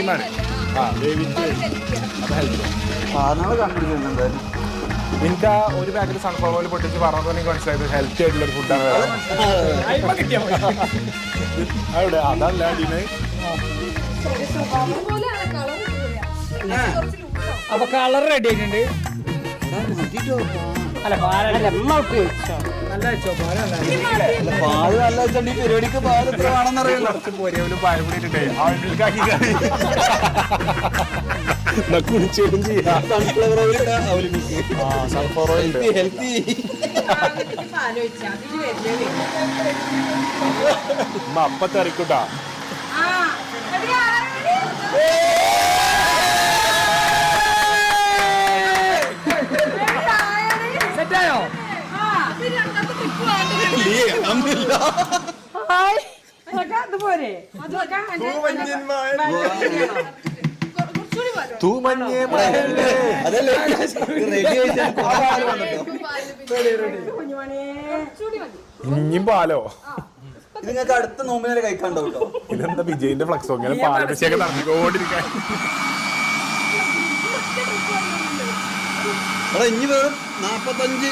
നെയ്മാണ്. വേവിച്ച് സാധനങ്ങൾ കണ്ടിരിക്കുന്നുണ്ട്. എനിക്ക് ആ ഒരു പാക്കറ്റ് സൺഫ്ലവർ ഓയിൽ പൊട്ടിച്ച് പറഞ്ഞപ്പോൾ എനിക്ക് മനസ്സിലായത് ഹെൽത്തി ആയിട്ടുള്ള ഒരു ഫുഡാണ്. അവിടെ അതല്ല അടിമേ. അപ്പൊ കളർ റെഡി ആയിട്ടുണ്ട്. അല്ല പാല് നല്ല വെച്ചോ. പാല് നല്ല വെച്ചോണ്ട് ഈ പരിപാടിക്ക് പാല് എത്ര വേണമെന്നറിയല്ലോ. പൊരിയവലും പായം കൂടിയിട്ടേ ആൾക്കാക്കി കുടിച്ചും ചെയ്യാം. Sunflower oil sunflower oil healthy. അപ്പ തെറിക്കൂട്ടാ. സെറ്റായോ? അതല്ലേ റെഡി ഇനിയും പാലോ? ഇത് നിങ്ങൾക്ക് അടുത്ത നോമ്പിനെ കഴിക്കാണ്ടോ കേട്ടോ. ഇതെന്താ വിജയിന്റെ ഫ്ലക്സോ ഇങ്ങനെ പാലഭിഷേകം നടത്തിക്കൊണ്ടിരിക്കാൻ. അവിടെ ഇനി വെറും 45